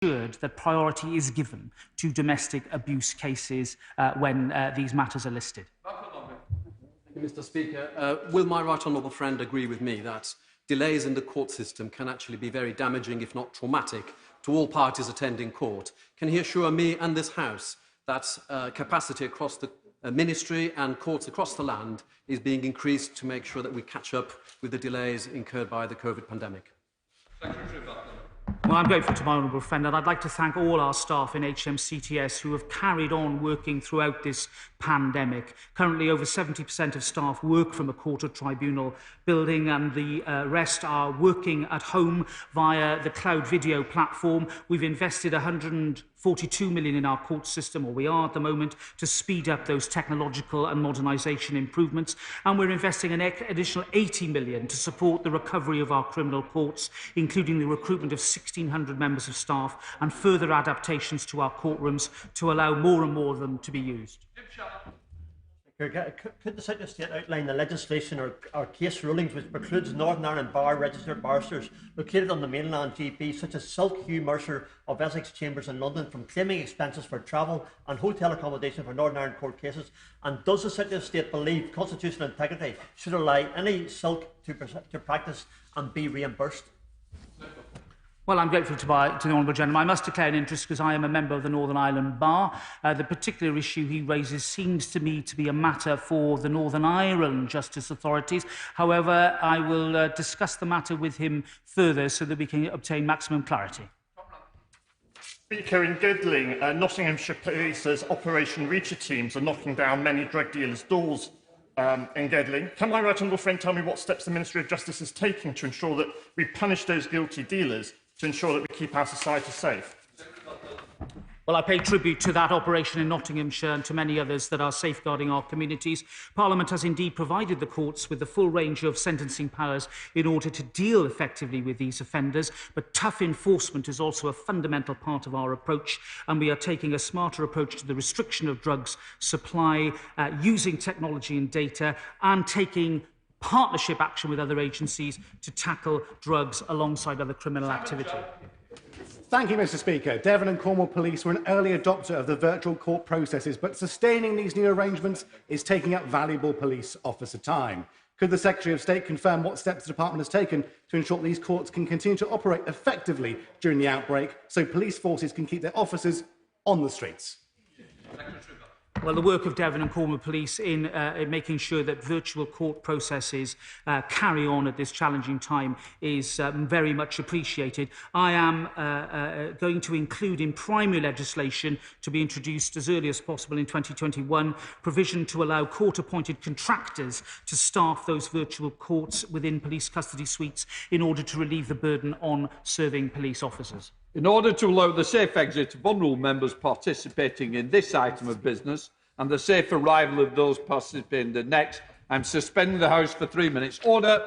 ensured that priority is given to domestic abuse cases when these matters are listed. Thank you, Mr. Speaker. Will my right honourable friend agree with me that delays in the court system can actually be very damaging, if not traumatic, to all parties attending court? Can he assure me and this House that capacity across the Ministry and courts across the land is being increased to make sure that we catch up with the delays incurred by the COVID pandemic? Well, I'm grateful to my honourable friend, and I'd like to thank all our staff in HMCTS who have carried on working throughout this pandemic. Currently, over 70% of staff work from a court or tribunal building, and the rest are working at home via the cloud video platform. We've invested 142 million in our court system, or we are at the moment, to speed up those technological and modernisation improvements, and we're investing an additional 80 million to support the recovery of our criminal courts, including the recruitment of 1,600 members of staff and further adaptations to our courtrooms to allow more and more of them to be used. Could the Secretary of State outline the legislation or case rulings which precludes Northern Ireland Bar registered barristers located on the mainland GP, such as Silk Hugh Mercer of Essex Chambers in London, from claiming expenses for travel and hotel accommodation for Northern Ireland court cases? And does the Secretary of State believe constitutional integrity should allow any Silk to practice and be reimbursed? Well, I'm grateful to the honourable gentleman. I must declare an interest because I am a member of the Northern Ireland Bar. The particular issue he raises seems to me to be a matter for the Northern Ireland Justice Authorities. However, I will discuss the matter with him further so that we can obtain maximum clarity. Speaker, in Gedling, Nottinghamshire Police's Operation Reacher teams are knocking down many drug dealers' doors in Gedling. Can my right honourable friend tell me what steps the Ministry of Justice is taking to ensure that we punish those guilty dealers, to ensure that we keep our society safe? Well, I pay tribute to that operation in Nottinghamshire and to many others that are safeguarding our communities. Parliament has indeed provided the courts with the full range of sentencing powers in order to deal effectively with these offenders, but tough enforcement is also a fundamental part of our approach, and we are taking a smarter approach to the restriction of drugs supply, using technology and data, and taking partnership action with other agencies to tackle drugs alongside other criminal activity. Thank you, Mr. Speaker. Devon and Cornwall Police were an early adopter of the virtual court processes, but sustaining these new arrangements is taking up valuable police officer time. Could the Secretary of State confirm what steps the Department has taken to ensure these courts can continue to operate effectively during the outbreak so police forces can keep their officers on the streets? Well, the work of Devon and Cornwall Police in making sure that virtual court processes carry on at this challenging time is very much appreciated. I am going to include in primary legislation, to be introduced as early as possible in 2021, provision to allow court-appointed contractors to staff those virtual courts within police custody suites in order to relieve the burden on serving police officers. In order to allow the safe exit of vulnerable members participating in this item of business and the safe arrival of those participating in the next, I am suspending the House for 3 minutes. Order.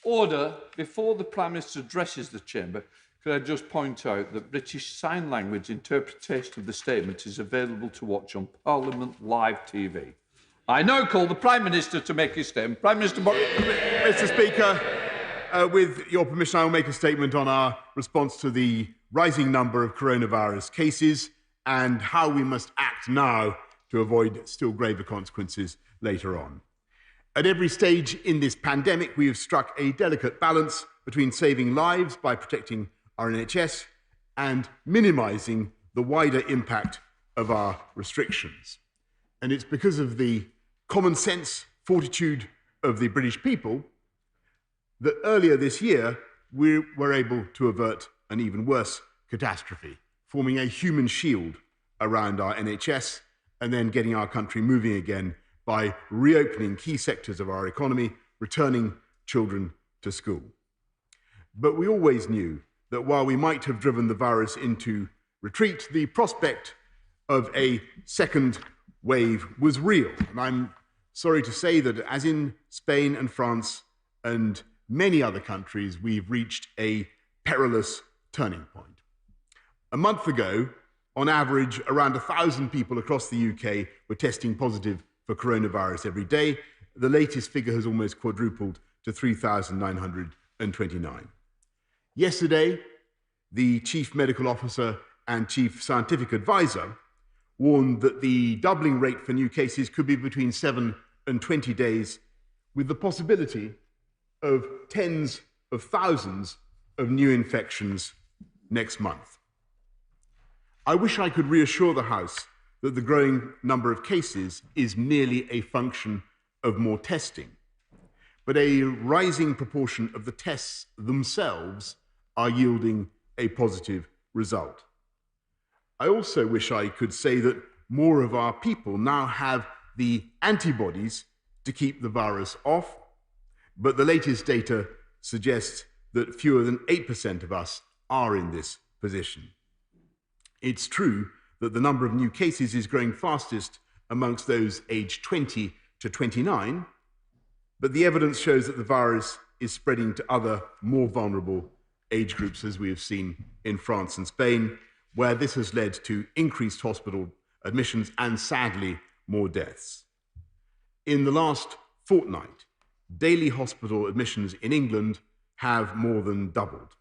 Order. Before the Prime Minister addresses the Chamber, could I just point out that British Sign Language interpretation of the statement is available to watch on Parliament Live TV. I now call the Prime Minister to make his statement. Prime Minister Boris. Mr. Speaker, with your permission, I will make a statement on our response to the rising number of coronavirus cases and how we must act now to avoid still graver consequences later on. At every stage in this pandemic, we have struck a delicate balance between saving lives by protecting our NHS and minimising the wider impact of our restrictions. And it's because of the common sense fortitude of the British people that earlier this year we were able to avert an even worse catastrophe, forming a human shield around our NHS and then getting our country moving again by reopening key sectors of our economy, returning children to school. But we always knew that while we might have driven the virus into retreat, the prospect of a second wave was real. And I'm sorry to say that, as in Spain and France and many other countries, we've reached a perilous turning point. A month ago, on average, around 1,000 people across the UK were testing positive for coronavirus every day. The latest figure has almost quadrupled to 3,929. Yesterday, the Chief Medical Officer and Chief Scientific Advisor warned that the doubling rate for new cases could be between 7 and 20 days, with the possibility of tens of thousands of new infections next month. I wish I could reassure the House that the growing number of cases is merely a function of more testing, but a rising proportion of the tests themselves are yielding a positive result. I also wish I could say that more of our people now have the antibodies to keep the virus off, but the latest data suggests that fewer than 8% of us are in this position. It's true that the number of new cases is growing fastest amongst those aged 20 to 29, but the evidence shows that the virus is spreading to other more vulnerable age groups, as we have seen in France and Spain, where this has led to increased hospital admissions and, sadly, more deaths. In the last fortnight, daily hospital admissions in England have more than doubled.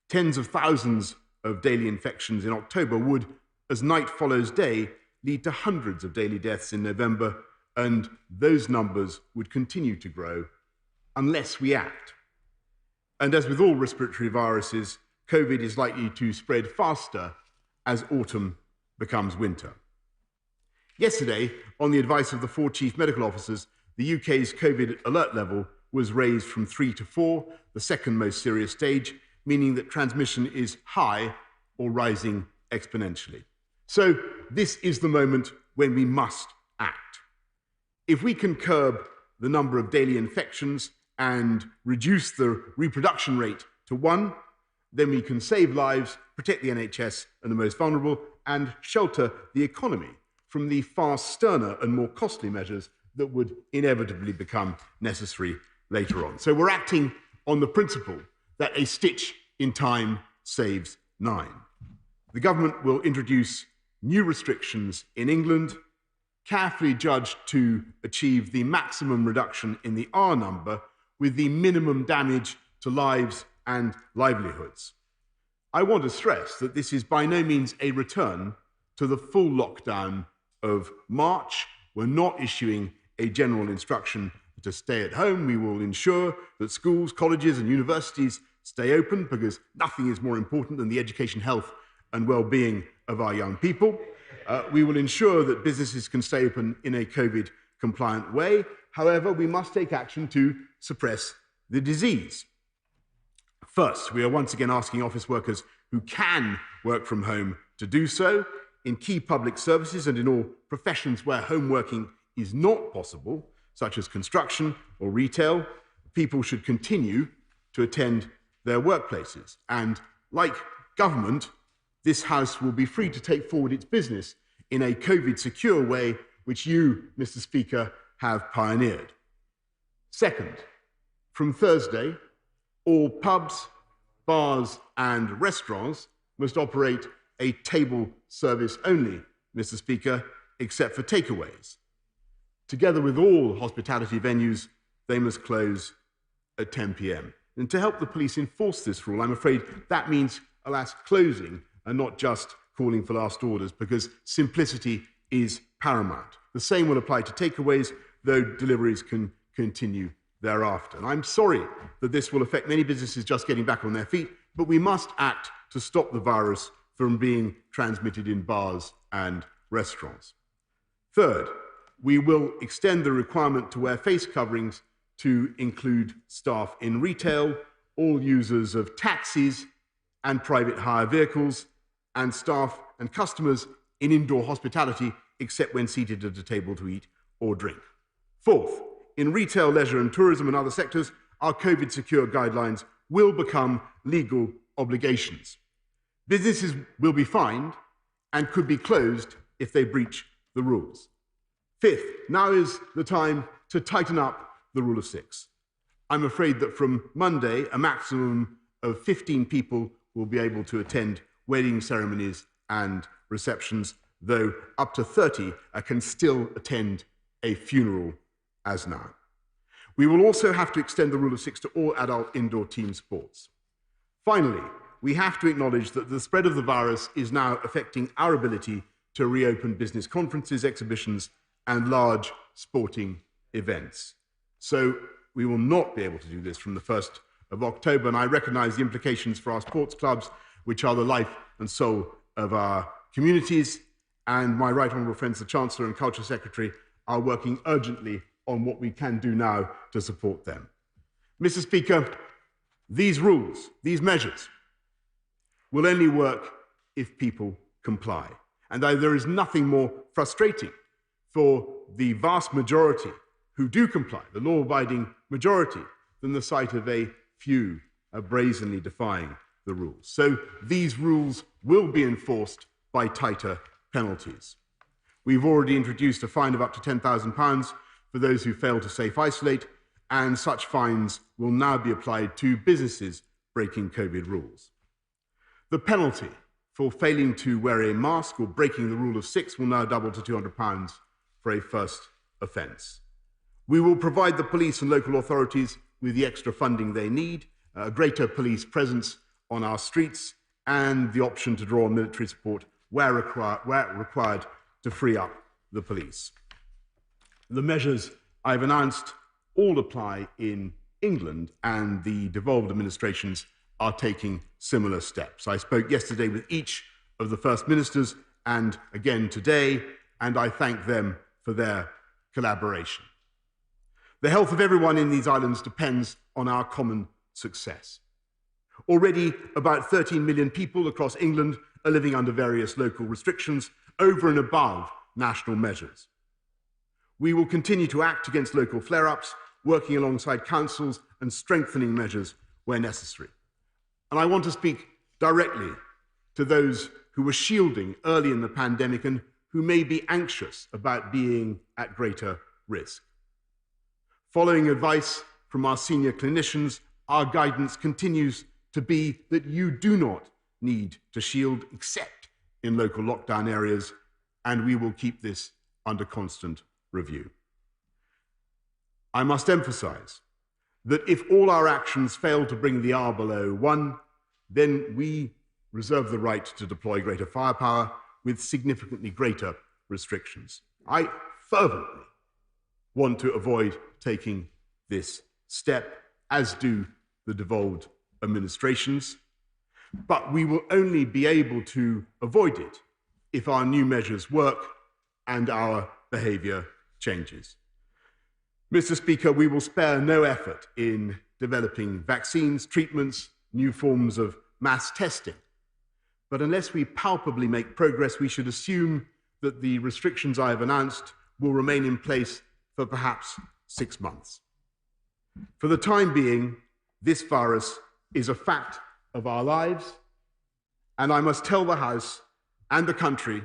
Tens of thousands of daily infections in October would, as night follows day, lead to hundreds of daily deaths in November, and those numbers would continue to grow unless we act. And as with all respiratory viruses, COVID is likely to spread faster as autumn becomes winter. Yesterday, on the advice of the 4 chief medical officers, the UK's COVID alert level was raised from 3 to 4, the second most serious stage, meaning that transmission is high or rising exponentially. So this is the moment when we must act. If we can curb the number of daily infections and reduce the reproduction rate to 1, then we can save lives, protect the NHS and the most vulnerable, and shelter the economy from the far sterner and more costly measures that would inevitably become necessary later on. So we're acting on the principle that a stitch in time saves 9. The government will introduce new restrictions in England, carefully judged to achieve the maximum reduction in the R number with the minimum damage to lives and livelihoods. I want to stress that this is by no means a return to the full lockdown of March. We're not issuing a general instruction to stay at home. We will ensure that schools, colleges and universities stay open because nothing is more important than the education, health and well-being of our young people. We will ensure that businesses can stay open in a COVID-compliant way. However, we must take action to suppress the disease. First, we are once again asking office workers who can work from home to do so. In key public services and in all professions where home working is not possible, such as construction or retail, people should continue to attend their workplaces. And like government, this House will be free to take forward its business in a COVID-secure way, which you, Mr. Speaker, have pioneered. Second, From Thursday, all pubs, bars and restaurants must operate a table service only, Mr. Speaker, except for takeaways. Together with all hospitality venues, they must close at 10 p.m. And to help the police enforce this rule, I'm afraid that means, alas, closing and not just calling for last orders, because simplicity is paramount. The same will apply to takeaways, though deliveries can continue thereafter. And I'm sorry that this will affect many businesses just getting back on their feet, but we must act to stop the virus from being transmitted in bars and restaurants. Third, we will extend the requirement to wear face coverings to include staff in retail, all users of taxis and private hire vehicles, and staff and customers in indoor hospitality, except when seated at a table to eat or drink. Fourth, in retail, leisure and tourism and other sectors, our COVID-secure guidelines will become legal obligations. Businesses will be fined and could be closed if they breach the rules. Fifth, now is the time to tighten up the rule of 6. I'm afraid that from Monday, a maximum of 15 people will be able to attend wedding ceremonies and receptions, though up to 30 can still attend a funeral as now. We will also have to extend the rule of 6 to all adult indoor team sports. Finally, we have to acknowledge that the spread of the virus is now affecting our ability to reopen business conferences, exhibitions, and large sporting events. So we will not be able to do this from the 1st of October, and I recognise the implications for our sports clubs, which are the life and soul of our communities, and my right honourable friends, the Chancellor and Culture Secretary, are working urgently on what we can do now to support them. Mr. Speaker, these rules, these measures, will only work if people comply. And there is nothing more frustrating for the vast majority who do comply, the law-abiding majority, than the sight of a few brazenly defying the rules. So these rules will be enforced by tighter penalties. We've already introduced a fine of up to £10,000 for those who fail to safe isolate, and such fines will now be applied to businesses breaking COVID rules. The penalty for failing to wear a mask or breaking the rule of 6 will now double to £200 for a first offence. We will provide the police and local authorities with the extra funding they need, a greater police presence on our streets, and the option to draw on military support where required to free up the police. The measures I've announced all apply in England, and the devolved administrations are taking similar steps. I spoke yesterday with each of the First Ministers and again today, and I thank them for their collaboration. The health of everyone in these islands depends on our common success. Already, about 13 million people across England are living under various local restrictions over and above national measures. We will continue to act against local flare-ups, working alongside councils and strengthening measures where necessary. And I want to speak directly to those who were shielding early in the pandemic and who may be anxious about being at greater risk. Following advice from our senior clinicians, our guidance continues to be that you do not need to shield except in local lockdown areas, and we will keep this under constant review. I must emphasise that if all our actions fail to bring the R below 1, then we reserve the right to deploy greater firepower with significantly greater restrictions. I fervently want to avoid taking this step, as do the devolved administrations, but we will only be able to avoid it if our new measures work and our behaviour changes. Mr. Speaker, we will spare no effort in developing vaccines, treatments, new forms of mass testing. But unless we palpably make progress, we should assume that the restrictions I have announced will remain in place for perhaps 6 months. For the time being, this virus is a fact of our lives, and I must tell the House and the country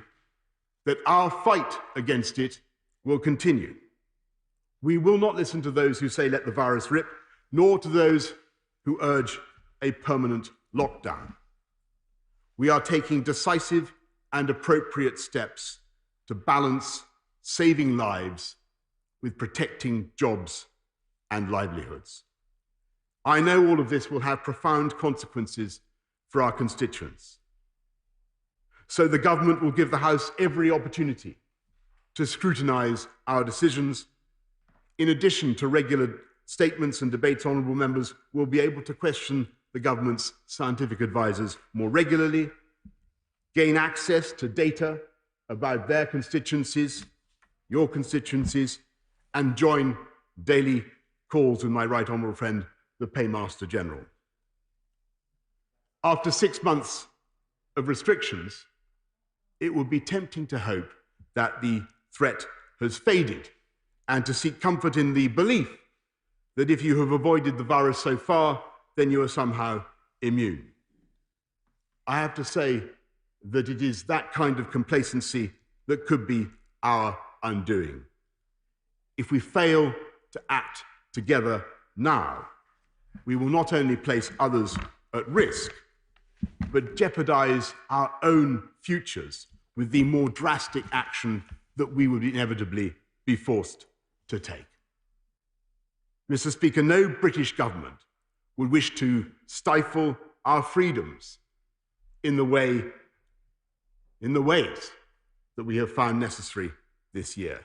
that our fight against it will continue. We will not listen to those who say let the virus rip, nor to those who urge a permanent lockdown. We are taking decisive and appropriate steps to balance saving lives with protecting jobs and livelihoods. I know all of this will have profound consequences for our constituents. So the government will give the House every opportunity to scrutinise our decisions. In addition to regular statements and debates, honourable members will be able to question the government's scientific advisers more regularly, gain access to data about their constituencies, your constituencies, and join daily calls with my right honourable friend, the Paymaster General. After 6 months of restrictions, it would be tempting to hope that the threat has faded and to seek comfort in the belief that if you have avoided the virus so far, then you are somehow immune. I have to say that it is that kind of complacency that could be our undoing. If we fail to act together now, we will not only place others at risk, but jeopardise our own futures with the more drastic action that we would inevitably be forced to take. Mr. Speaker, no British government would wish to stifle our freedoms in the ways that we have found necessary this year.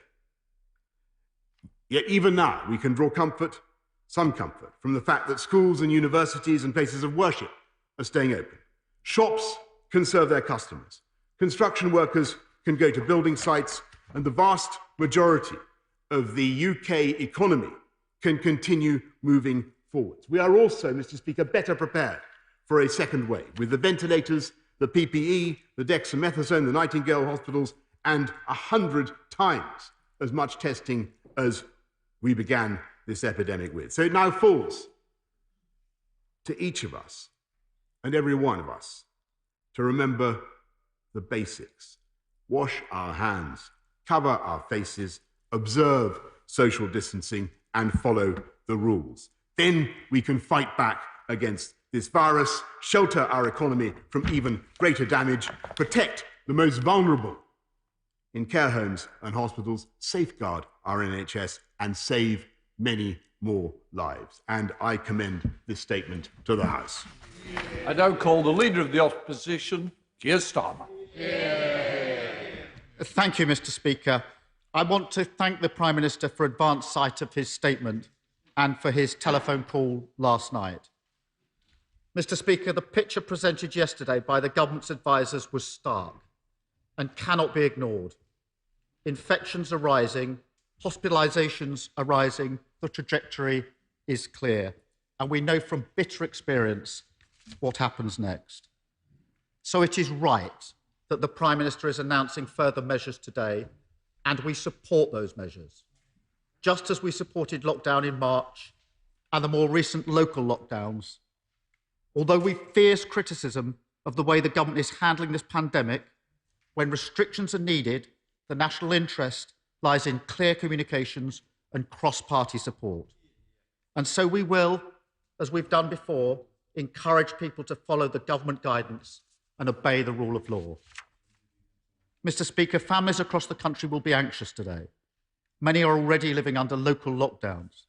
Yet even now, we can draw some comfort, from the fact that schools and universities and places of worship are staying open. Shops can serve their customers. Construction workers can go to building sites, and the vast majority of the UK economy can continue moving forwards. We are also, Mr. Speaker, better prepared for a second wave, with the ventilators, the PPE, the dexamethasone, the Nightingale hospitals, and 100 times as much testing as we began this epidemic with. So it now falls to each of us and every one of us to remember the basics. Wash our hands, cover our faces, observe social distancing, and follow the rules. Then we can fight back against this virus, shelter our economy from even greater damage, protect the most vulnerable in care homes and hospitals, safeguard our NHS, and save many more lives. And I commend this statement to the House. I now call the Leader of the Opposition, Keir Starmer. Thank you, Mr. Speaker. I want to thank the Prime Minister for advance sight of his statement and for his telephone call last night. Mr. Speaker, the picture presented yesterday by the government's advisers was stark and cannot be ignored. Infections are rising, hospitalisations are rising, the trajectory is clear, and we know from bitter experience what happens next. So it is right that the Prime Minister is announcing further measures today, and we support those measures, just as we supported lockdown in March and the more recent local lockdowns. Although we fierce criticism of the way the government is handling this pandemic, when restrictions are needed, the national interest lies in clear communications and cross-party support. And so we will, as we've done before, encourage people to follow the government guidance and obey the rule of law. Mr. Speaker, families across the country will be anxious today. Many are already living under local lockdowns.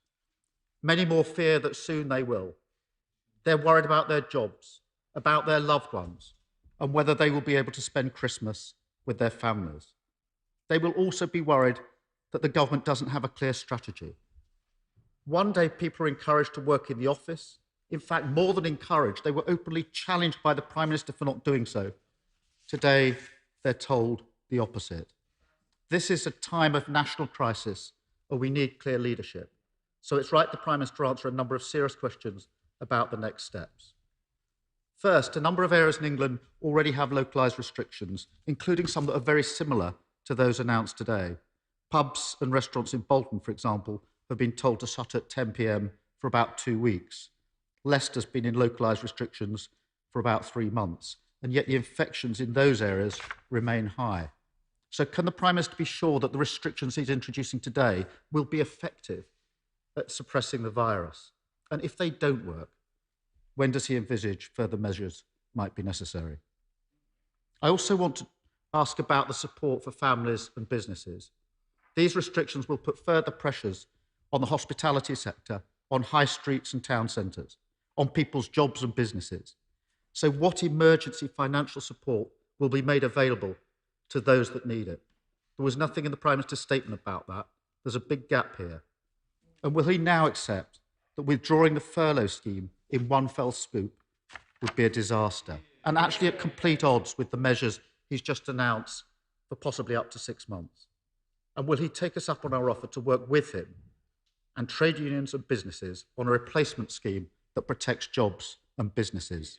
Many more fear that soon they will. They're worried about their jobs, about their loved ones, and whether they will be able to spend Christmas with their families. They will also be worried that the government doesn't have a clear strategy. One day, people are encouraged to work in the office. In fact, more than encouraged, they were openly challenged by the Prime Minister for not doing so. Today, they're told the opposite. This is a time of national crisis, and we need clear leadership. So it's right the Prime Minister answer a number of serious questions about the next steps. First, a number of areas in England already have localised restrictions, including some that are very similar to those announced today. Pubs and restaurants in Bolton, for example, have been told to shut at 10 p.m. for about 2 weeks. Leicester's been in localised restrictions for about 3 months, and yet the infections in those areas remain high. So can the Prime Minister be sure that the restrictions he's introducing today will be effective at suppressing the virus? And if they don't work, when does he envisage further measures might be necessary? I also want to ask about the support for families and businesses. These restrictions will put further pressures on the hospitality sector, on high streets and town centres, on people's jobs and businesses. So what emergency financial support will be made available to those that need it? There was nothing in the Prime Minister's statement about that. There's a big gap here. And will he now accept that withdrawing the furlough scheme in one fell swoop would be a disaster, and actually at complete odds with the measures he's just announced for possibly up to 6 months? And will he take us up on our offer to work with him and trade unions and businesses on a replacement scheme that protects jobs and businesses?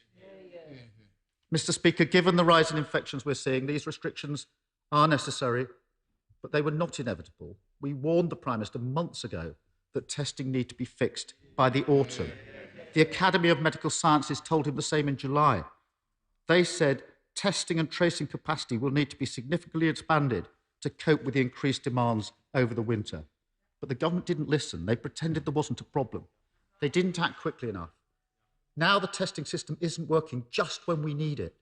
Mr. Speaker, given the rise in infections we're seeing, these restrictions are necessary, but they were not inevitable. We warned the Prime Minister months ago that testing need to be fixed by the autumn. The Academy of Medical Sciences told him the same in July. They said testing and tracing capacity will need to be significantly expanded to cope with the increased demands over the winter. But the government didn't listen. They pretended there wasn't a problem. They didn't act quickly enough. Now the testing system isn't working just when we need it.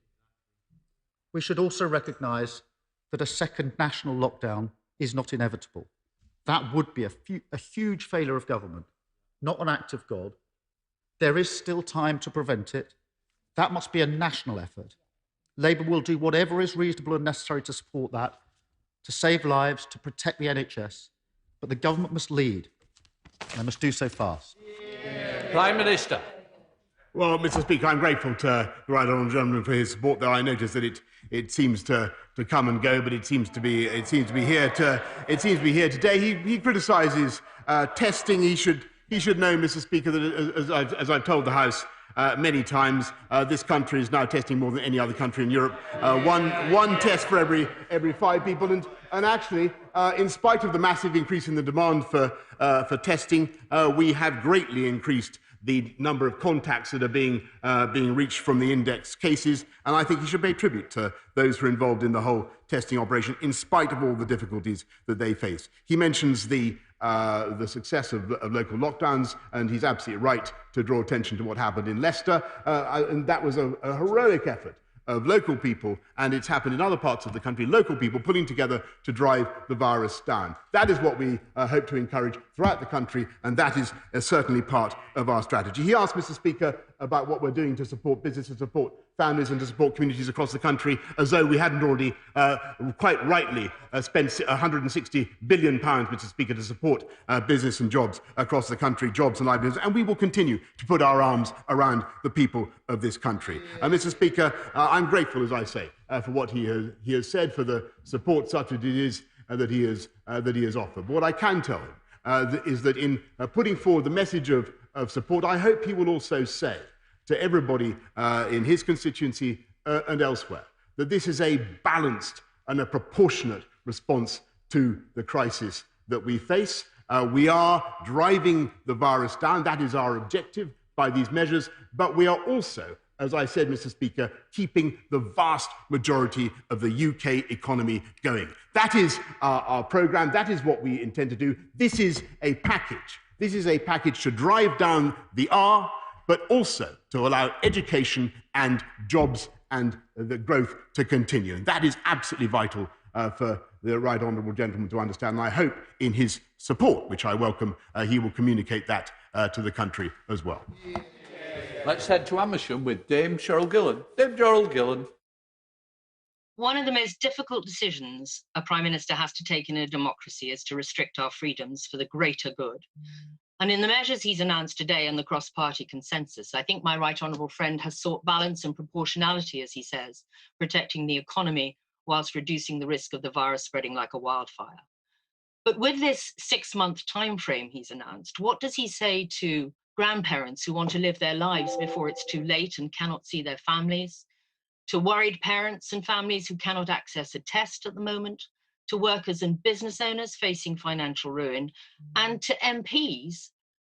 We should also recognise that a second national lockdown is not inevitable. That would be a huge failure of government, not an act of God. There is still time to prevent it. That must be a national effort. Labour will do whatever is reasonable and necessary to support that, to save lives, to protect the NHS. But the government must lead, and they must do so fast. Prime Minister. Well, Mr. Speaker, I'm grateful to the right honourable gentleman for his support. Though I notice that it seems to come and go, but it seems to be here today. He criticises testing. He should know, Mr. Speaker, that as I've told the House many times, this country is now testing more than any other country in Europe. One test for every 5 people, and actually, in spite of the massive increase in the demand for testing, we have greatly increased the number of contacts that are being reached from the index cases, and I think he should pay tribute to those who are involved in the whole testing operation, in spite of all the difficulties that they face. He mentions the success of local lockdowns, and he's absolutely right to draw attention to what happened in Leicester, and that was a heroic effort of local people, and it's happened in other parts of the country, local people pulling together to drive the virus down. That is what we hope to encourage throughout the country, and that is certainly part of our strategy. He asked, Mr. Speaker, about what we're doing to support business, to support families and to support communities across the country, as though we hadn't already, quite rightly, spent £160 billion, Mr. Speaker, to support business and jobs across the country, jobs and livelihoods, and we will continue to put our arms around the people of this country. Mr. Speaker, I'm grateful, as I say, for what he has said, for the support such as it is that he has offered. But what I can tell him is that in putting forward the message of support, I hope he will also say to everybody in his constituency and elsewhere that this is a balanced and a proportionate response to the crisis that we face. We are driving the virus down. That is our objective by these measures. But we are also, as I said, Mr. Speaker, keeping the vast majority of the UK economy going. That is our programme. That is what we intend to do. This is a package. This is a package to drive down the R, but also to allow education and jobs and the growth to continue. And that is absolutely vital for the right honourable gentleman to understand. And I hope in his support, which I welcome, he will communicate that to the country as well. Let's head to Amersham with Dame Cheryl Gillen. Dame Cheryl Gillen. One of the most difficult decisions a Prime Minister has to take in a democracy is to restrict our freedoms for the greater good. And in the measures he's announced today and the cross-party consensus, I think my right honourable friend has sought balance and proportionality, as he says, protecting the economy whilst reducing the risk of the virus spreading like a wildfire. But with this 6-month timeframe he's announced, what does he say to grandparents who want to live their lives before it's too late and cannot see their families, to worried parents and families who cannot access a test at the moment, to workers and business owners facing financial ruin, and to MPs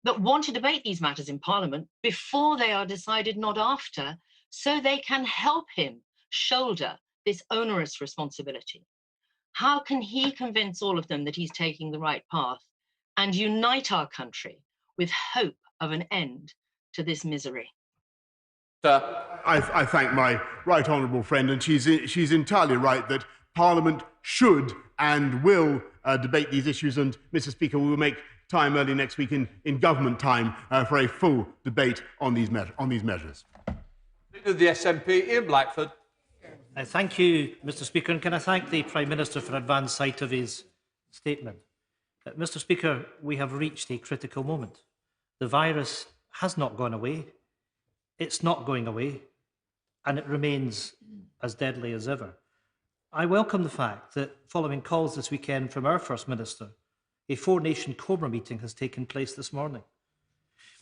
that want to debate these matters in Parliament before they are decided, not after, so they can help him shoulder this onerous responsibility? How can he convince all of them that he's taking the right path and unite our country with hope of an end to this misery. I thank my right honourable friend, and she's entirely right that Parliament should and will debate these issues, and, Mr. Speaker, we will make time early next week in government time for a full debate on these measures. Leader of the SNP, Ian Blackford. Thank you, Mr. Speaker, and can I thank the Prime Minister for advance sight of his statement. Mr. Speaker, we have reached a critical moment. The virus has not gone away, it's not going away, and it remains as deadly as ever. I welcome the fact that, following calls this weekend from our First Minister, a four-nation Cobra meeting has taken place this morning.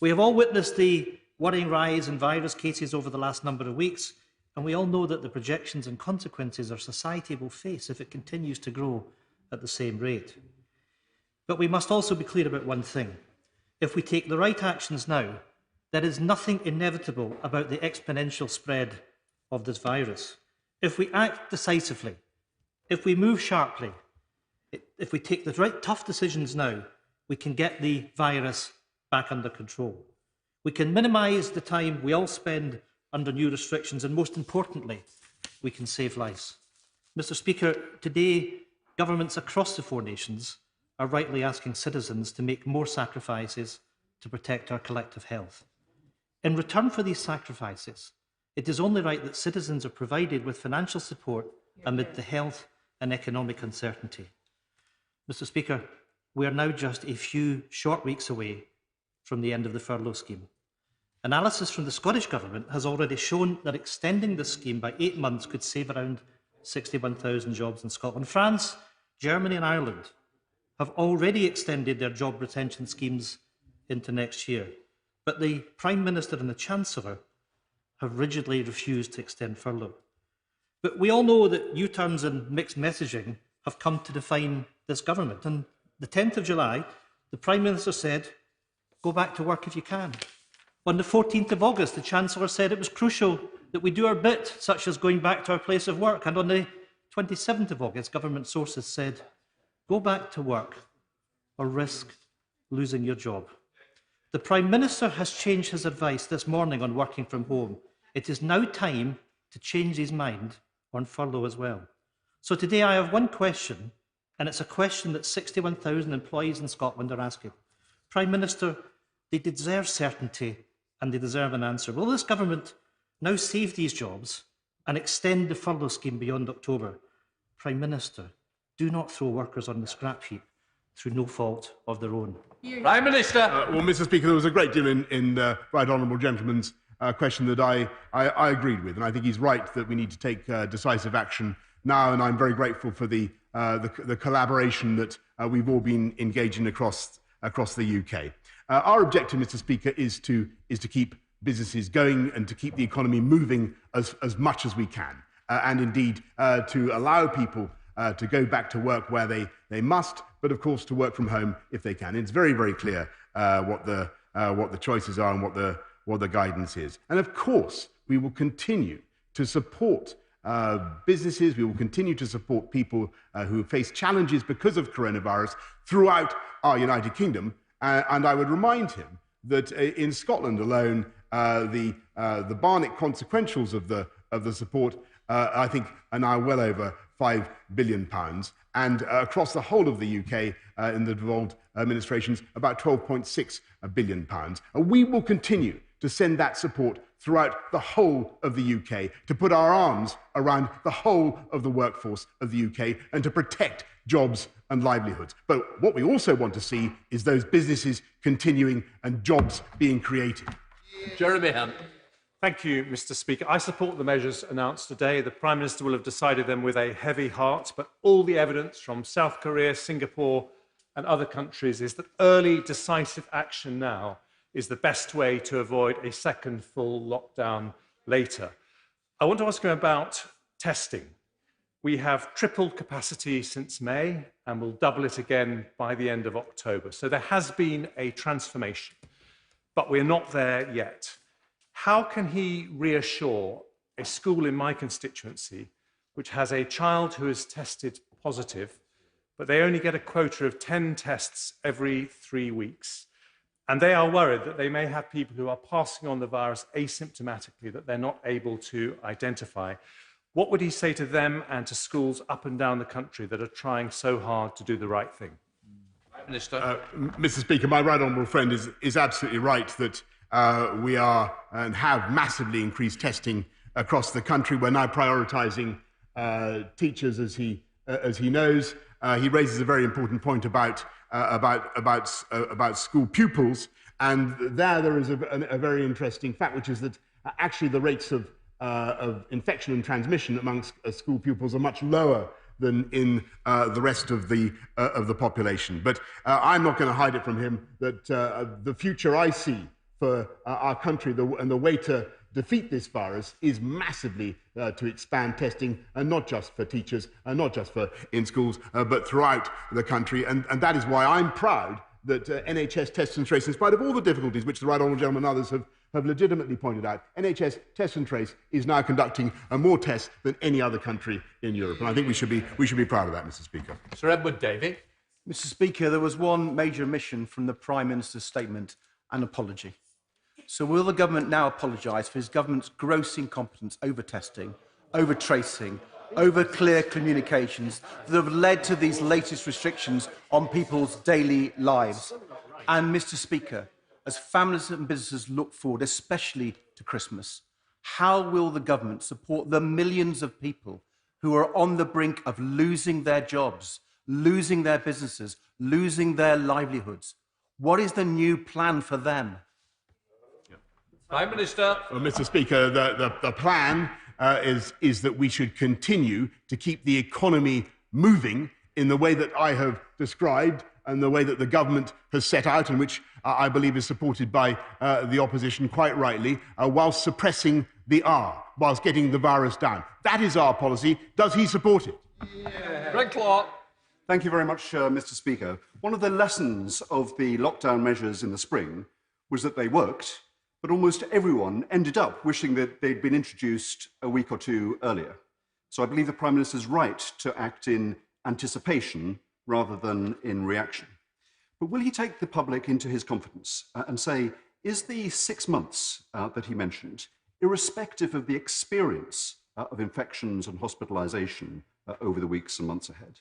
We have all witnessed the worrying rise in virus cases over the last number of weeks, and we all know that the projections and consequences our society will face if it continues to grow at the same rate. But we must also be clear about one thing. If we take the right actions now, there is nothing inevitable about the exponential spread of this virus. If we act decisively, if we move sharply, if we take the right tough decisions now, we can get the virus back under control. We can minimise the time we all spend under new restrictions, and most importantly, we can save lives. Mr. Speaker, today, governments across the four nations are rightly asking citizens to make more sacrifices to protect our collective health. In return for these sacrifices, it is only right that citizens are provided with financial support amid the health and economic uncertainty. Mr. Speaker, we are now just a few short weeks away from the end of the furlough scheme. Analysis from the Scottish Government has already shown that extending the scheme by 8 months could save around 61,000 jobs in Scotland. France, Germany and Ireland have already extended their job retention schemes into next year. But the Prime Minister and the Chancellor have rigidly refused to extend furlough. But we all know that U-turns and mixed messaging have come to define this government. And the 10th of July, the Prime Minister said, go back to work if you can. On the 14th of August, the Chancellor said it was crucial that we do our bit, such as going back to our place of work. And on the 27th of August, government sources said, go back to work or risk losing your job. The Prime Minister has changed his advice this morning on working from home. It is now time to change his mind on furlough as well. So today I have one question, and it's a question that 61,000 employees in Scotland are asking. Prime Minister, they deserve certainty and they deserve an answer. Will this government now save these jobs and extend the furlough scheme beyond October? Prime Minister, do not throw workers on the scrap heap through no fault of their own. Prime Minister. Well, Mr. Speaker, there was a great deal in the right honourable gentleman's question that I agreed with, and I think he's right that we need to take decisive action now, and I'm very grateful for the collaboration that we've all been engaging across the UK. Our objective, Mr. Speaker, is to keep businesses going and to keep the economy moving as much as we can, and indeed to allow people to go back to work where they must, but of course to work from home if they can. It's very, very clear what the choices are and what the guidance is. And of course, we will continue to support businesses. We will continue to support people who face challenges because of coronavirus throughout our United Kingdom. And I would remind him that in Scotland alone, the Barnett consequentials of the support, I think, are now well over £5 billion, and across the whole of the UK, in the devolved administrations, about £12.6 billion. And we will continue to send that support throughout the whole of the UK, to put our arms around the whole of the workforce of the UK and to protect jobs and livelihoods. But what we also want to see is those businesses continuing and jobs being created. Jeremy Hunt. Thank you, Mr. Speaker. I support the measures announced today. The Prime Minister will have decided them with a heavy heart, but all the evidence from South Korea, Singapore and other countries is that early, decisive action now is the best way to avoid a second full lockdown later. I want to ask you about testing. We have tripled capacity since May and will double it again by the end of October. So there has been a transformation, but we're not there yet. How can he reassure a school in my constituency, which has a child who is tested positive, but they only get a quota of 10 tests every 3 weeks, And they are worried that they may have people who are passing on the virus asymptomatically that they're not able to identify. What would he say to them and to schools up and down the country that are trying so hard to do the right thing? Minister. Mr. Speaker, my right honourable friend is absolutely right that we are and have massively increased testing across the country. We're now prioritising teachers, as he knows. He raises a very important point about school pupils, and there is a very interesting fact, which is that actually the rates of infection and transmission amongst school pupils are much lower than in the rest of the population. But I'm not going to hide it from him that the future I see for our country and the way to defeat this virus is massively to expand testing, and not just for teachers, and not just for in schools, but throughout the country. And that is why I'm proud that NHS Test and Trace, in spite of all the difficulties which the right honourable gentleman and others have legitimately pointed out, NHS Test and Trace is now conducting more tests than any other country in Europe. And I think we should be proud of that, Mr. Speaker. Sir Edward Davey. Mr. Speaker, there was one major omission from the Prime Minister's statement, an apology. So will the government now apologise for his government's gross incompetence over testing, over tracing, over clear communications that have led to these latest restrictions on people's daily lives? And, Mr. Speaker, as families and businesses look forward, especially to Christmas, how will the government support the millions of people who are on the brink of losing their jobs, losing their businesses, losing their livelihoods? What is the new plan for them? Prime Minister. Well, Mr. Speaker, the plan is that we should continue to keep the economy moving in the way that I have described and the way that the government has set out, and which I believe is supported by the opposition quite rightly, whilst suppressing the R, whilst getting the virus down. That is our policy. Does he support it? Yeah. Greg Clark. Thank you very much, Mr. Speaker. One of the lessons of the lockdown measures in the spring was that they worked, but almost everyone ended up wishing that they'd been introduced a week or two earlier. So I believe the Prime Minister's right to act in anticipation rather than in reaction. But will he take the public into his confidence and say, is the 6 months that he mentioned, irrespective of the experience of infections and hospitalisation over the weeks and months ahead?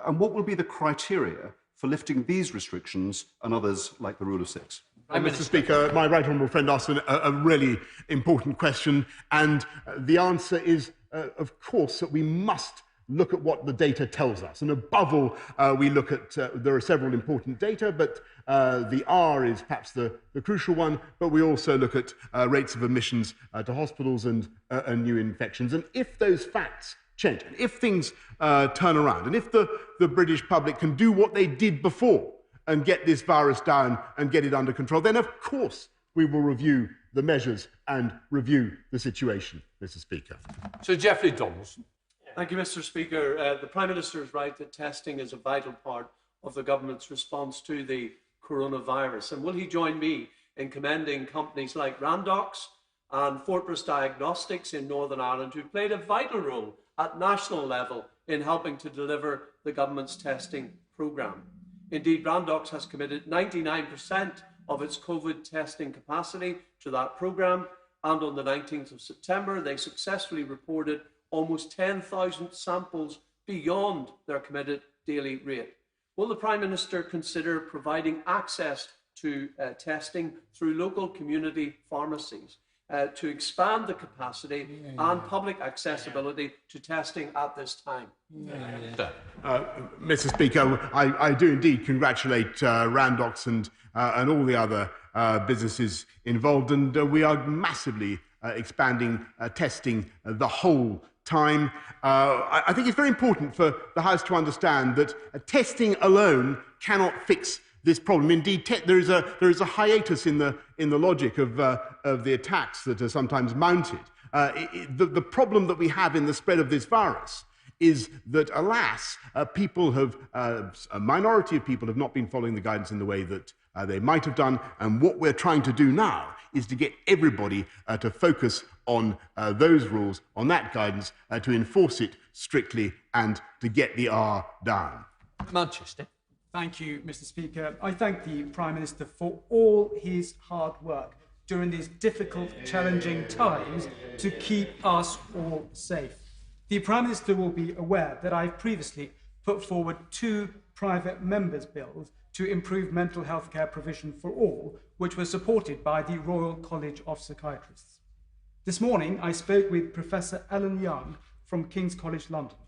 And what will be the criteria for lifting these restrictions and others like the rule of six? Mr. Speaker, my right honourable friend asked a really important question, and the answer is, of course, that we must look at what the data tells us. And above all, we look at, there are several important data, but the R is perhaps the crucial one, but we also look at rates of admissions to hospitals and new infections. And if those facts change, and if things turn around, and if the British public can do what they did before, and get this virus down and get it under control, then of course we will review the measures and review the situation, Mr. Speaker. Sir Geoffrey Donaldson. Thank you, Mr. Speaker. The Prime Minister is right that testing is a vital part of the government's response to the coronavirus. And will he join me in commending companies like Randox and Fortress Diagnostics in Northern Ireland, who played a vital role at national level in helping to deliver the government's testing programme? Indeed, Randox has committed 99% of its COVID testing capacity to that programme, and on the 19th of September, they successfully reported almost 10,000 samples beyond their committed daily rate. Will the Prime Minister consider providing access to testing through local community pharmacies to expand the capacity and public accessibility to testing at this time? Mr. Speaker, I do indeed congratulate Randox and all the other businesses involved, and we are massively expanding testing the whole time. I think it's very important for the House to understand that testing alone cannot fix this problem. Indeed, there is a hiatus in the logic of the attacks that are sometimes mounted. The problem that we have in the spread of this virus is that, alas, a minority of people have not been following the guidance in the way that they might have done. And what we're trying to do now is to get everybody to focus on those rules, on that guidance, to enforce it strictly and to get the R down. Manchester. Thank you, Mr. Speaker. I thank the Prime Minister for all his hard work during these difficult, challenging times to keep us all safe. The Prime Minister will be aware that I've previously put forward 2 private members' bills to improve mental health care provision for all, which were supported by the Royal College of Psychiatrists. This morning, I spoke with Professor Ellen Young from King's College London,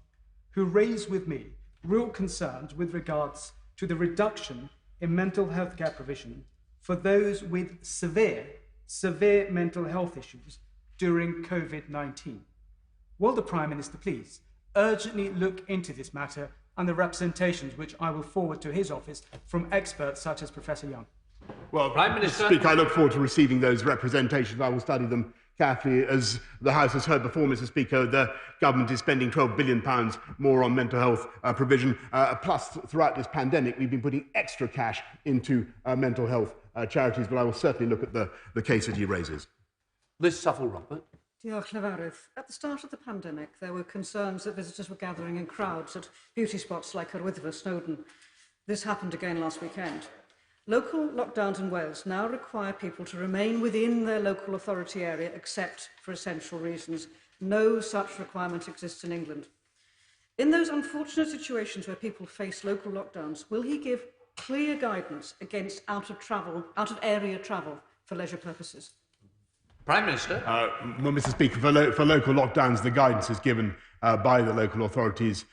who raised with me real concerns with regards to the reduction in mental health care provision for those with severe mental health issues during COVID-19. Will the Prime Minister please urgently look into this matter and the representations which I will forward to his office from experts such as Professor Young? Well, Prime Minister, Mr. Speaker, I look forward to receiving those representations. I will study them carefully. As the House has heard before, Mr. Speaker, the government is spending £12 billion more on mental health provision. Plus, throughout this pandemic, we've been putting extra cash into mental health charities, but I will certainly look at the case that he raises. Liz Saville-Robert. Diolch, Llefarydd. At the start of the pandemic, there were concerns that visitors were gathering in crowds at beauty spots like her Wyddfa, Snowdon. This happened again last weekend. Local lockdowns in Wales now require people to remain within their local authority area except for essential reasons. No such requirement exists in England. In those unfortunate situations where people face local lockdowns, will he give clear guidance against out-of-area travel for leisure purposes? Prime Minister. Well, Mr. Speaker, for local lockdowns, the guidance is given by the local authorities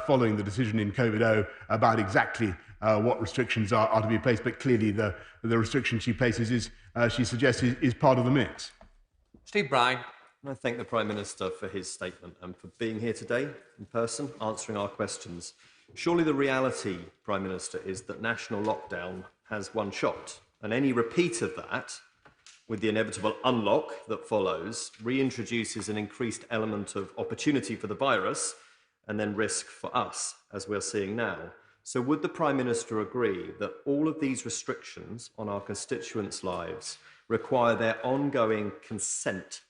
following the decision in COVID-0 about exactly what restrictions are to be placed, but clearly the restriction she places she suggests is part of the mix. Steve Bryan. I thank the Prime Minister for his statement and for being here today in person, answering our questions. Surely the reality, Prime Minister, is that national lockdown has one shot, and any repeat of that, with the inevitable unlock that follows, reintroduces an increased element of opportunity for the virus and then risk for us, as we're seeing now. So would the Prime Minister agree that all of these restrictions on our constituents' lives require their ongoing consent,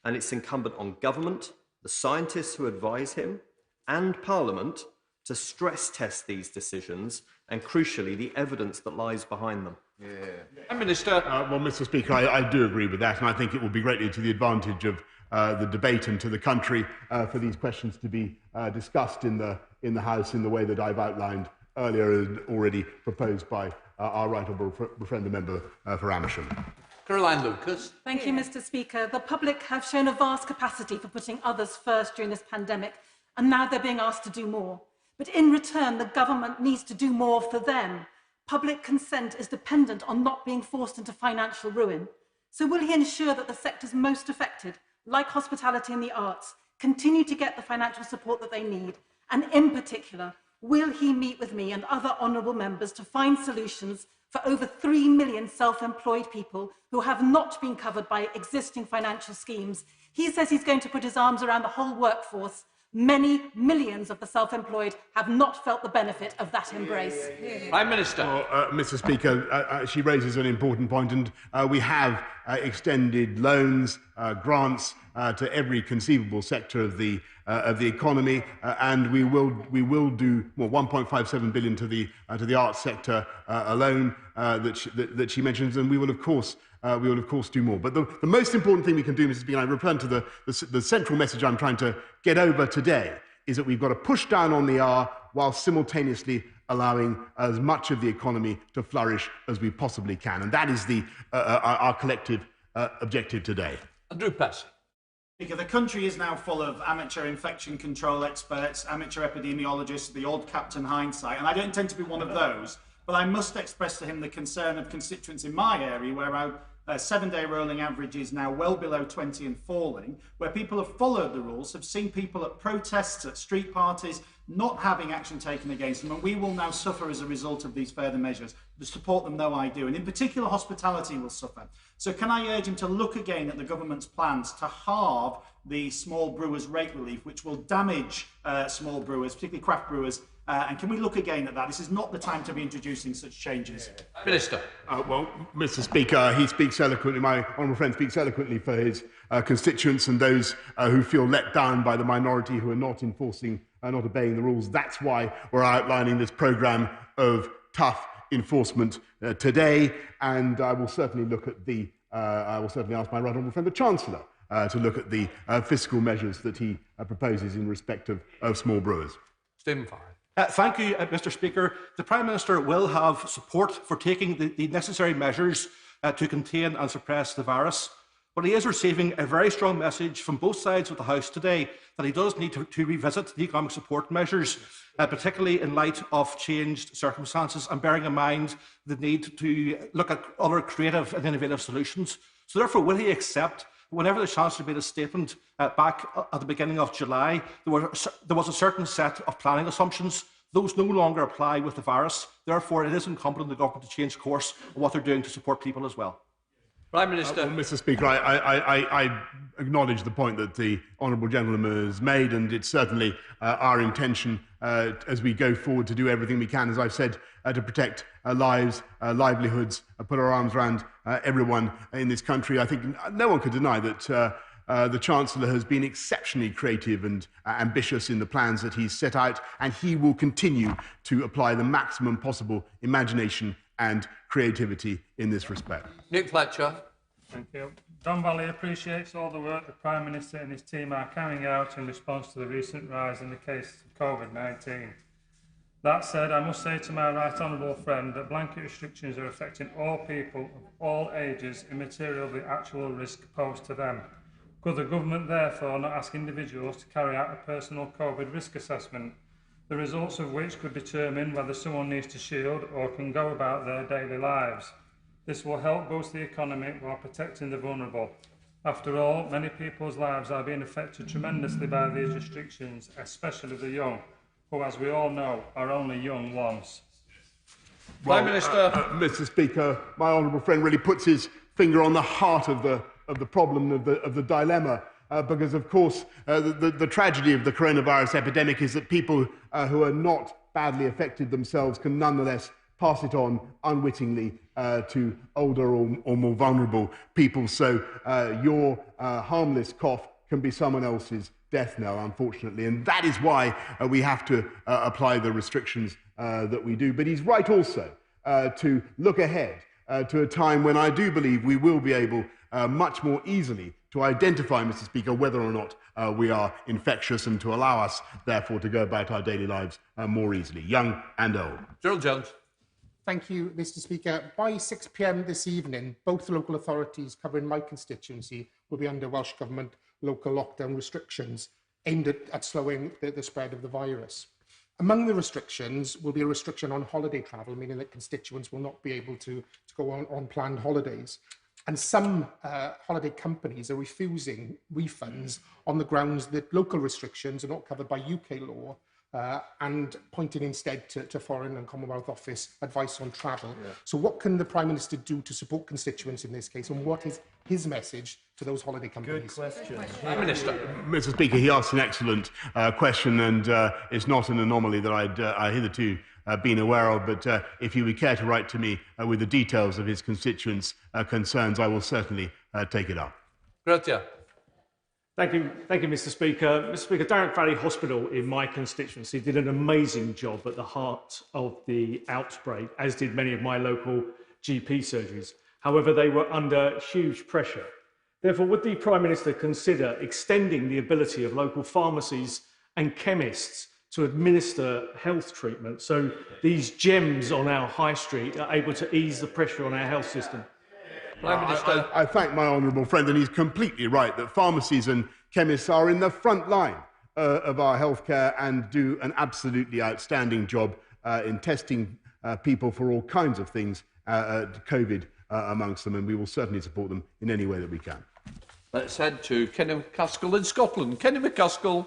and it's incumbent on government, the scientists who advise him, and Parliament to stress test these decisions and, crucially, the evidence that lies behind them? Prime Minister. Well, Mr. Speaker, I do agree with that, and I think it will be greatly to the advantage of the debate and to the country for these questions to be discussed in the House in the way that I've outlined earlier and already proposed by our right honourable friend, the member for Amersham. Caroline Lucas. Thank you, Mr. Speaker. The public have shown a vast capacity for putting others first during this pandemic, and now they're being asked to do more. But in return, the government needs to do more for them. Public consent is dependent on not being forced into financial ruin. So will he ensure that the sectors most affected, like hospitality and the arts, continue to get the financial support that they need? And in particular, will he meet with me and other honourable members to find solutions for over 3 million self-employed people who have not been covered by existing financial schemes? He says he's going to put his arms around the whole workforce. Many millions of the self-employed have not felt the benefit of that embrace. Prime Minister. Mr. Speaker, she raises an important point, and we have extended loans, grants to every conceivable sector of the economy, and we will do 1.57 billion to the arts sector alone that she mentions, and we will of course do more. But the most important thing we can do, Mrs. Speaker, and I return to the central message I'm trying to get over today, is that we've got to push down on the R while simultaneously allowing as much of the economy to flourish as we possibly can. And that is our collective objective today. Andrew Passy. Speaker, the country is now full of amateur infection control experts, amateur epidemiologists, the old Captain Hindsight, and I don't intend to be one of those, but I must express to him the concern of constituents in my area where our 7-day rolling average is now well below 20 and falling, where people have followed the rules, have seen people at protests, at street parties, not having action taken against them, and we will now suffer as a result of these further measures. To support them, though, I do, and in particular hospitality will suffer. So can I urge him to look again at the government's plans to halve the small brewers rate relief, which will damage small brewers, particularly craft brewers, and can we look again at that? This is not the time to be introducing such changes. Minister. Well, Mr. Speaker, he speaks eloquently, my honourable friend speaks eloquently for his constituents and those who feel let down by the minority who are not enforcing, not obeying the rules. That's why we're outlining this programme of tough enforcement today, and I will certainly look at the. I will certainly ask my right honourable friend, the Chancellor, to look at the fiscal measures that he proposes in respect of small brewers. Stephen Farr. Thank you, Mr. Speaker. The Prime Minister will have support for taking the necessary measures to contain and suppress the virus, but he is receiving a very strong message from both sides of the House today that he does need to revisit the economic support measures, particularly in light of changed circumstances and bearing in mind the need to look at other creative and innovative solutions. So therefore, will he accept, whenever the Chancellor made a statement back at the beginning of July, there was a certain set of planning assumptions. Those no longer apply with the virus. Therefore, it is incumbent on the government to change course on what they're doing to support people as well. Prime Minister. Well, Mr. Speaker, I acknowledge the point that the honourable gentleman has made, and it's certainly our intention as we go forward to do everything we can, as I've said, to protect lives, livelihoods, put our arms around everyone in this country. I think no one could deny that the Chancellor has been exceptionally creative and ambitious in the plans that he's set out, and he will continue to apply the maximum possible imagination and creativity in this respect. Nick Fletcher. Thank you. Don Valley appreciates all the work the Prime Minister and his team are carrying out in response to the recent rise in the cases of COVID-19. That said, I must say to my right honourable friend that blanket restrictions are affecting all people of all ages, immaterial of the actual risk posed to them. Could the government therefore not ask individuals to carry out a personal COVID risk assessment, the results of which could determine whether someone needs to shield or can go about their daily lives? This will help boost the economy while protecting the vulnerable. After all, many people's lives are being affected tremendously by these restrictions, especially the young, who, as we all know, are only young once. Prime Minister. Mr. Speaker, my honourable friend really puts his finger on the heart of the problem, of the dilemma. Because, of course, the tragedy of the coronavirus epidemic is that people who are not badly affected themselves can nonetheless pass it on unwittingly to older or more vulnerable people. So your harmless cough can be someone else's death knell, unfortunately. And that is why we have to apply the restrictions that we do. But he's right also to look ahead to a time when I do believe we will be able much more easily to identify, Mr. Speaker, whether or not we are infectious, and to allow us, therefore, to go about our daily lives more easily, young and old. Gerald Jones. Thank you, Mr. Speaker. By 6 p.m. this evening, both local authorities covering my constituency will be under Welsh Government local lockdown restrictions aimed at slowing the spread of the virus. Among the restrictions will be a restriction on holiday travel, meaning that constituents will not be able to go on planned holidays. And some holiday companies are refusing refunds on the grounds that local restrictions are not covered by UK law, and pointing instead to Foreign and Commonwealth Office advice on travel. Yeah. So what can the Prime Minister do to support constituents in this case, and what is his message to those holiday companies? Good question. Prime Minister. Mr. Speaker, he asked an excellent question, and it's not an anomaly that I hitherto been aware of, but if he would care to write to me with the details of his constituents' concerns, I will certainly take it up. Gratia. Thank you, Mr. Speaker. Mr. Speaker, Darren Valley Hospital in my constituency did an amazing job at the heart of the outbreak, as did many of my local GP surgeries. However, they were under huge pressure. Therefore, would the Prime Minister consider extending the ability of local pharmacies and chemists to administer health treatment so these gems on our high street are able to ease the pressure on our health system? I thank my honourable friend, and he's completely right that pharmacies and chemists are in the front line of our healthcare and do an absolutely outstanding job in testing people for all kinds of things, COVID amongst them, and we will certainly support them in any way that we can. Let's head to Kenny McCaskill in Scotland. Kenny McCaskill.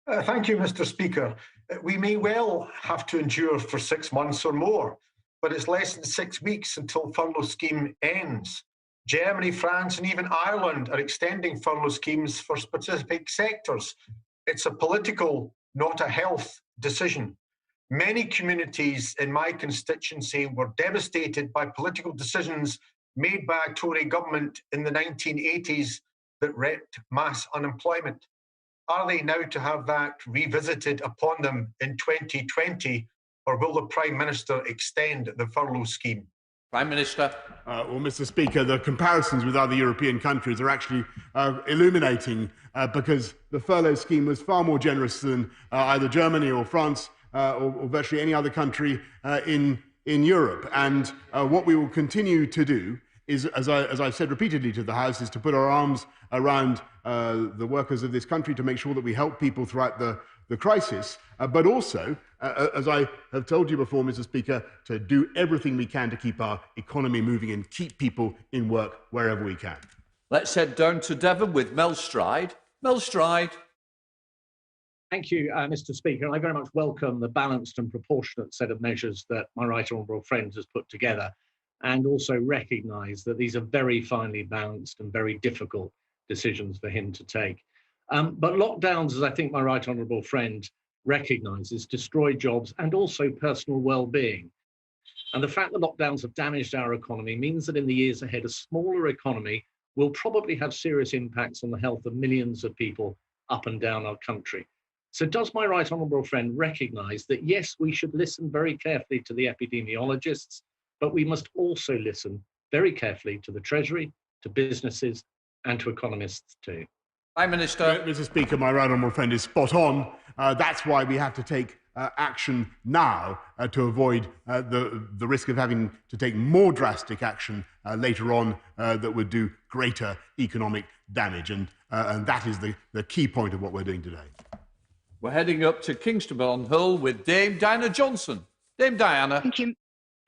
Thank you, Mr. Speaker. We may well have to endure for 6 months or more, but it's less than 6 weeks until furlough scheme ends. Germany, France, and even Ireland are extending furlough schemes for specific sectors. It's a political, not a health decision. Many communities in my constituency were devastated by political decisions made by a Tory government in the 1980s that wreaked mass unemployment. Are they now to have that revisited upon them in 2020 or will the Prime Minister extend the furlough scheme? Prime Minister. Well, Mr. Speaker, the comparisons with other European countries are actually illuminating because the furlough scheme was far more generous than either Germany or France or virtually any other country in Europe. And what we will continue to do is, as I've said repeatedly to the House, is to put our arms around the workers of this country to make sure that we help people throughout the crisis, but also, as I have told you before, Mr. Speaker, to do everything we can to keep our economy moving and keep people in work wherever we can. Let's head down to Devon with Mel Stride. Mel Stride. Thank you, Mr. Speaker. I very much welcome the balanced and proportionate set of measures that my right honourable friend has put together, and also recognise that these are very finely balanced and very difficult decisions for him to take. But lockdowns, as I think my right honourable friend recognises, destroy jobs and also personal well-being. And the fact that lockdowns have damaged our economy means that in the years ahead, a smaller economy will probably have serious impacts on the health of millions of people up and down our country. So does my right honourable friend recognise that, yes, we should listen very carefully to the epidemiologists, but we must also listen very carefully to the Treasury, to businesses and to economists too? Prime Minister. Mr. Speaker, my right honourable friend is spot on. That's why we have to take action now to avoid the risk of having to take more drastic action later on that would do greater economic damage. And that is the key point of what we're doing today. We're heading up to Kingston on Hull with Dame Diana Johnson. Dame Diana.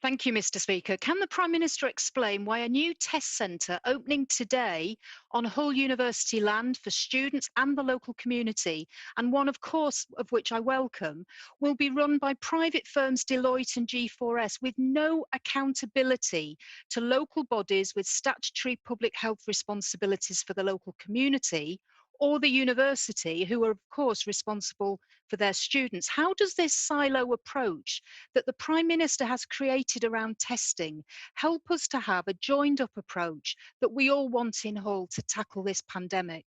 Thank you, Mr. Speaker. Can the Prime Minister explain why a new test centre opening today on Hull University land for students and the local community, and one, of course, of which I welcome, will be run by private firms Deloitte and G4S with no accountability to local bodies with statutory public health responsibilities for the local community, or the university, who are, of course, responsible for their students? How does this silo approach that the Prime Minister has created around testing help us to have a joined-up approach that we all want in Hull to tackle this pandemic?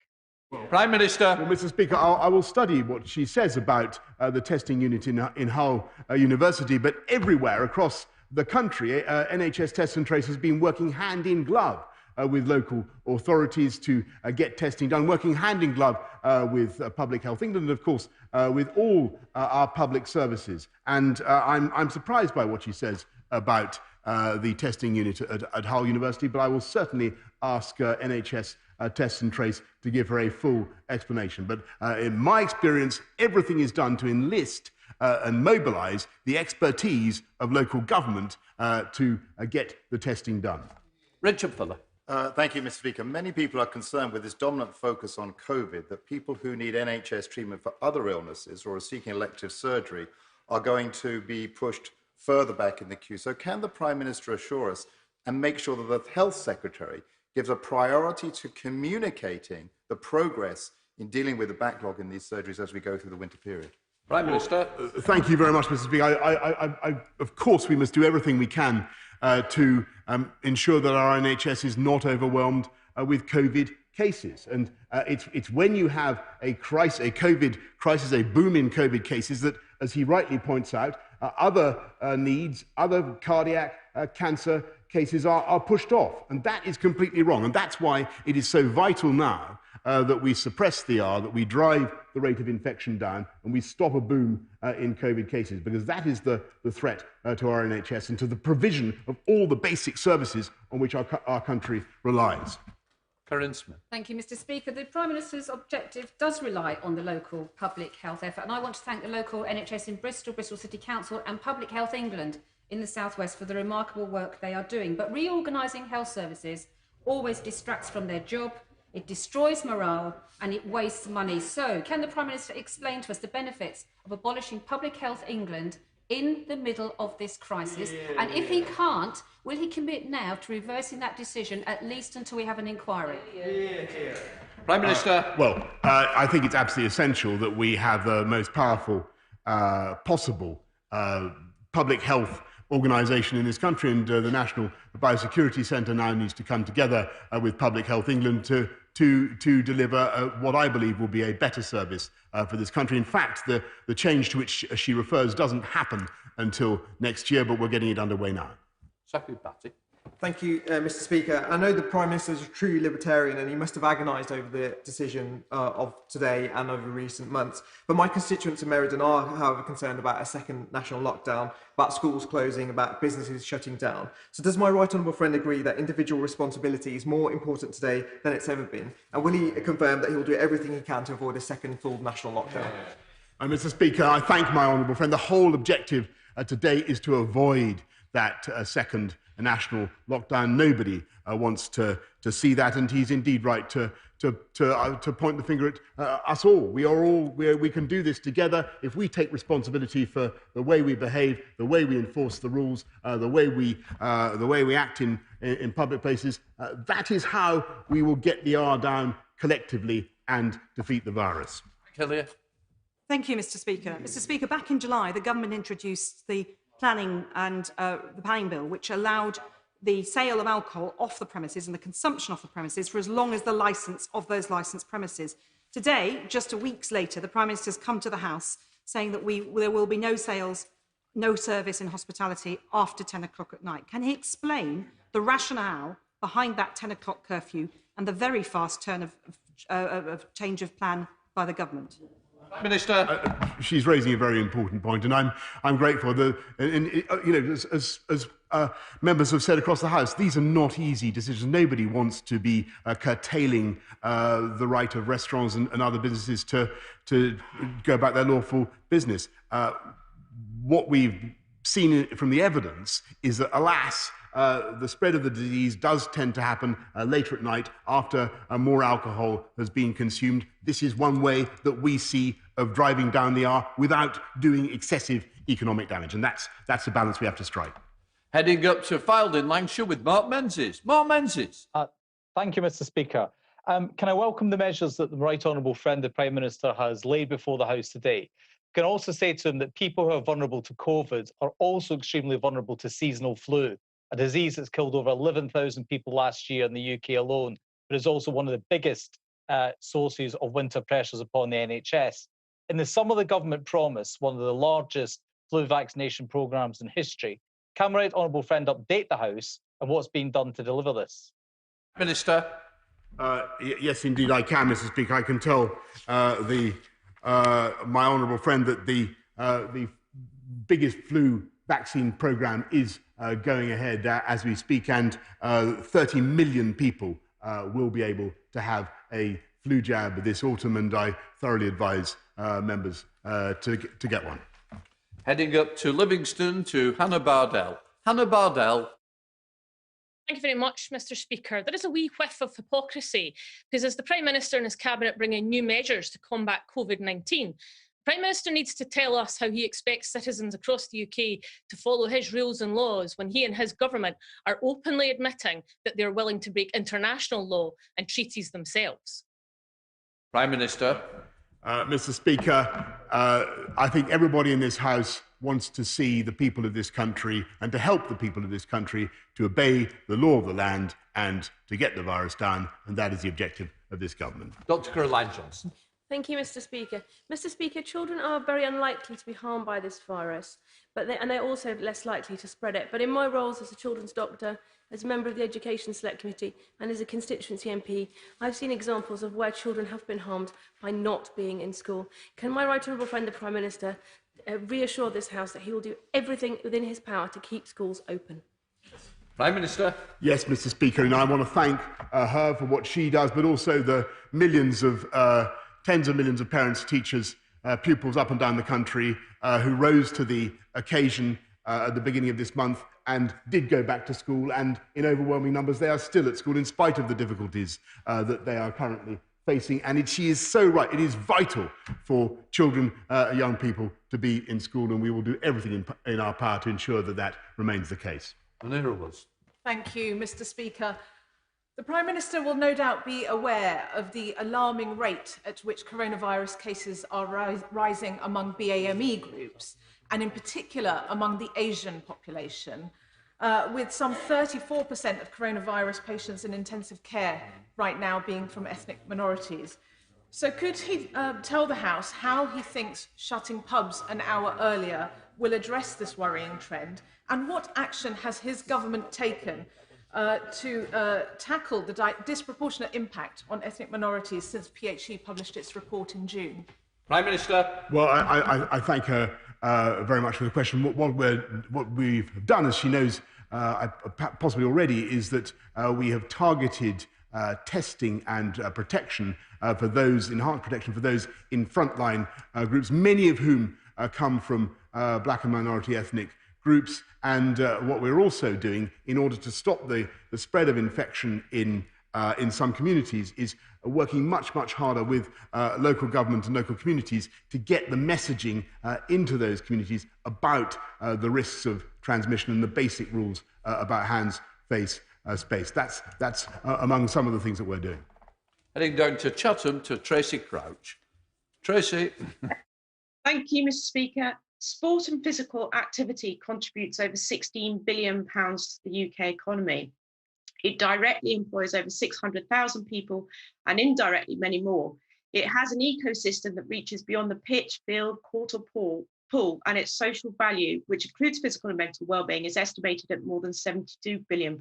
Prime Minister. Well, Mr. Speaker, I will study what she says about the testing unit in Hull University, but everywhere across the country, NHS Test and Trace has been working hand in glove with local authorities to get testing done, working hand in glove with Public Health England, and of course with all our public services. And I'm surprised by what she says about the testing unit at Hull University, but I will certainly ask NHS Test and Trace to give her a full explanation. But in my experience, everything is done to enlist and mobilise the expertise of local government to get the testing done. Richard Fuller. Thank you, Mr. Speaker. Many people are concerned with this dominant focus on COVID that people who need NHS treatment for other illnesses or are seeking elective surgery are going to be pushed further back in the queue. So can the Prime Minister assure us and make sure that the Health Secretary gives a priority to communicating the progress in dealing with the backlog in these surgeries as we go through the winter period? Prime Minister. Thank you very much, Mr. Speaker. Of course, we must do everything we can to ensure that our NHS is not overwhelmed with COVID cases. And it's when you have a COVID crisis, a boom in COVID cases, that, as he rightly points out, other needs, other cardiac cancer cases are pushed off. And that is completely wrong. And that's why it is so vital now that we suppress the R, that we drive the rate of infection down, and we stop a boom in COVID cases, because that is the threat to our NHS and to the provision of all the basic services on which our country relies. Karen Smith. Thank you, Mr. Speaker. The Prime Minister's objective does rely on the local public health effort, and I want to thank the local NHS in Bristol, Bristol City Council and Public Health England in the South West for the remarkable work they are doing. But reorganising health services always distracts from their job, it destroys morale and it wastes money. So can the Prime Minister explain to us the benefits of abolishing Public Health England in the middle of this crisis? Yeah. And if he can't, will he commit now to reversing that decision, at least until we have an inquiry? Yeah. Prime Minister. I think it's absolutely essential that we have the most powerful possible public health organisation in this country, and the National Biosecurity Centre now needs to come together with Public Health England to to deliver what I believe will be a better service for this country. In fact, the change to which she refers doesn't happen until next year, but we're getting it underway now. Secretary Batty. Thank you, Mr. Speaker. I know the Prime Minister is a true libertarian and he must have agonised over the decision of today and over recent months. But my constituents in Meriden are, however, concerned about a second national lockdown, about schools closing, about businesses shutting down. So does my right honourable friend agree that individual responsibility is more important today than it's ever been? And will he confirm that he will do everything he can to avoid a second full national lockdown? Mr. Speaker, I thank my honourable friend. The whole objective today is to avoid that second national lockdown. Nobody wants to see that, and he's indeed right to point the finger at us all. We can do this together if we take responsibility for the way we behave, the way we enforce the rules, the way we act in public places. That is how we will get the R down collectively and defeat the virus. Killian. Thank you, Mr. Speaker. Mr. Speaker, back in July, the government introduced the planning bill, which allowed the sale of alcohol off the premises and the consumption off the premises for as long as the licence of those licensed premises. Today, just a week later, the Prime Minister has come to the House saying that there will be no sales, no service in hospitality after 10 o'clock at night. Can he explain the rationale behind that 10 o'clock curfew and the very fast turn of change of plan by the government? Minister. She's raising a very important point, and I'm grateful. As members have said across the House, these are not easy decisions. Nobody wants to be curtailing the right of restaurants and other businesses to go about their lawful business. What we've seen from the evidence is that, alas, the spread of the disease does tend to happen later at night after more alcohol has been consumed. This is one way that we see of driving down the R without doing excessive economic damage, and that's the balance we have to strike. Heading up to Fylde in Lancashire with Mark Menzies. Mark Menzies. Thank you, Mr. Speaker. Can I welcome the measures that the Right Honourable Friend, the Prime Minister, has laid before the House today? Can also say to him that people who are vulnerable to COVID are also extremely vulnerable to seasonal flu, a disease that's killed over 11,000 people last year in the UK alone, but is also one of the biggest sources of winter pressures upon the NHS. In the summer, the government promised one of the largest flu vaccination programmes in history. Can my Right Honourable Friend update the House on what's being done to deliver this? Minister. Yes, indeed, I can, Mr. Speaker. I can tell my honourable friend that the biggest flu vaccine programme is going ahead as we speak, and 30 million people will be able to have a flu jab this autumn, and I thoroughly advise members to get one. Heading up to Livingston to Hannah Bardell. Hannah Bardell. Thank you very much, Mr. Speaker. There is a wee whiff of hypocrisy, because as the Prime Minister and his Cabinet bring in new measures to combat COVID-19, the Prime Minister needs to tell us how he expects citizens across the UK to follow his rules and laws when he and his government are openly admitting that they're willing to break international law and treaties themselves. Prime Minister. Mr. Speaker, I think everybody in this House wants to see the people of this country and to help the people of this country to obey the law of the land and to get the virus down, and that is the objective of this government. Dr. Caroline Johnson. Thank you, Mr. Speaker. Mr. Speaker, children are very unlikely to be harmed by this virus, and they're also less likely to spread it. But in my roles as a children's doctor, as a member of the Education Select Committee and as a constituency MP, I've seen examples of where children have been harmed by not being in school. Can my right honourable friend, the Prime Minister, reassure this House that he will do everything within his power to keep schools open? Prime Minister. Yes, Mr. Speaker, and I want to thank her for what she does, but also the millions of, tens of millions of parents, teachers, pupils up and down the country who rose to the occasion at the beginning of this month and did go back to school, and in overwhelming numbers they are still at school in spite of the difficulties that they are currently facing. And she is so right. It is vital for children, young people, to be in school, and we will do everything in our power to ensure that that remains the case. Thank you, Mr. Speaker. The Prime Minister will no doubt be aware of the alarming rate at which coronavirus cases are rising among BAME groups, and in particular among the Asian population. with some 34% of coronavirus patients in intensive care right now being from ethnic minorities. So could he tell the House how he thinks shutting pubs an hour earlier will address this worrying trend, and what action has his government taken to tackle the disproportionate impact on ethnic minorities since PHE published its report in June? Prime Minister. Well, I thank her very much for the question. What we've done, as she knows possibly already, is that we have targeted testing and protection for those, enhanced protection for those in frontline groups, many of whom come from black and minority ethnic groups. And what we're also doing in order to stop the spread of infection in some communities is working much harder with local government and local communities to get the messaging into those communities about the risks of transmission and the basic rules about hands, face, space. That's among some of the things that we're doing. Heading down to Chatham to Tracy Crouch. Tracy. Thank you, Mr. Speaker. Sport and physical activity contributes over £16 billion to the UK economy. It directly employs over 600,000 people and indirectly many more. It has an ecosystem that reaches beyond the pitch, field, court or pool, and its social value, which includes physical and mental well-being, is estimated at more than £72 billion.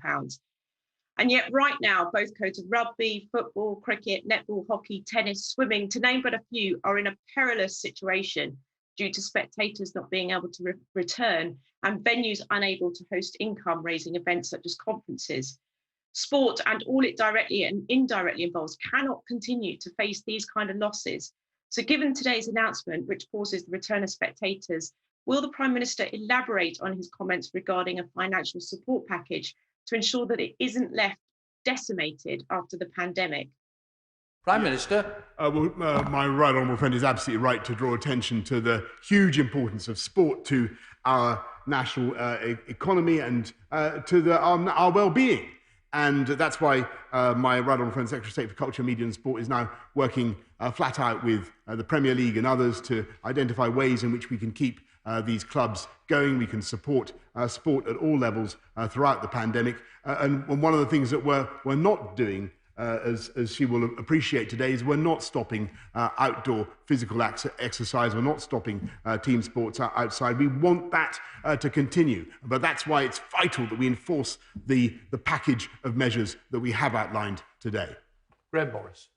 And yet right now, both codes of rugby, football, cricket, netball, hockey, tennis, swimming, to name but a few, are in a perilous situation due to spectators not being able to return and venues unable to host income-raising events such as conferences. Sport and all it directly and indirectly involves cannot continue to face these kind of losses. So given today's announcement, which pauses the return of spectators, will the Prime Minister elaborate on his comments regarding a financial support package to ensure that it isn't left decimated after the pandemic? Prime Minister. My right honourable friend is absolutely right to draw attention to the huge importance of sport to our national economy and to our well-being. And that's why my right honourable friend, Secretary of State for Culture, Media and Sport, is now working flat out with the Premier League and others to identify ways in which we can keep these clubs going. We can support sport at all levels throughout the pandemic. And one of the things that we're not doing, as she will appreciate today, is we're not stopping outdoor physical exercise. We're not stopping team sports outside. We want that to continue. But that's why it's vital that we enforce the package of measures that we have outlined today. Graham Boris.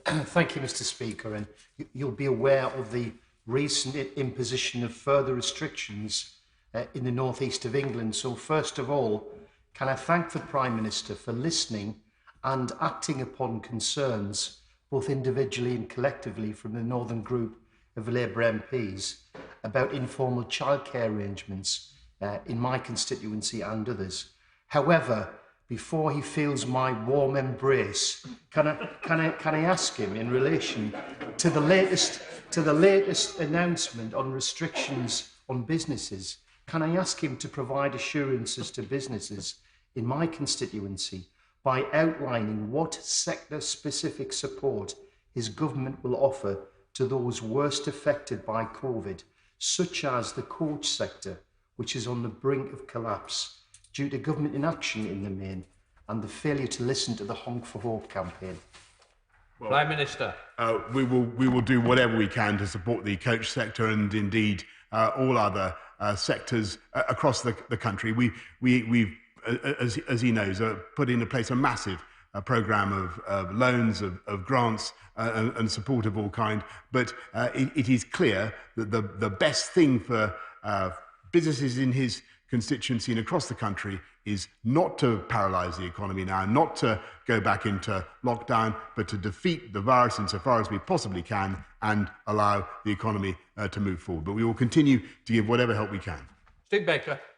Thank you, Mr. Speaker. And you'll be aware of the recent imposition of further restrictions in the northeast of England. So first of all, can I thank the Prime Minister for listening and acting upon concerns, both individually and collectively, from the Northern Group of Labour MPs about informal childcare arrangements in my constituency and others. However, before he feels my warm embrace, can I ask him in relation to the latest announcement on restrictions on businesses? Can I ask him to provide assurances to businesses in my constituency by outlining what sector-specific support his government will offer to those worst affected by COVID, such as the coach sector, which is on the brink of collapse due to government inaction in the main and the failure to listen to the Honk for Hope campaign? Well, Prime Minister. We will do whatever we can to support the coach sector and indeed all other sectors across the country. We've as he knows, put into place a massive programme of loans, of grants and support of all kind. But it is clear that the best thing for businesses in his constituency and across the country is not to paralyse the economy now, not to go back into lockdown, but to defeat the virus insofar as we possibly can and allow the economy to move forward. But we will continue to give whatever help we can. Steve Baker.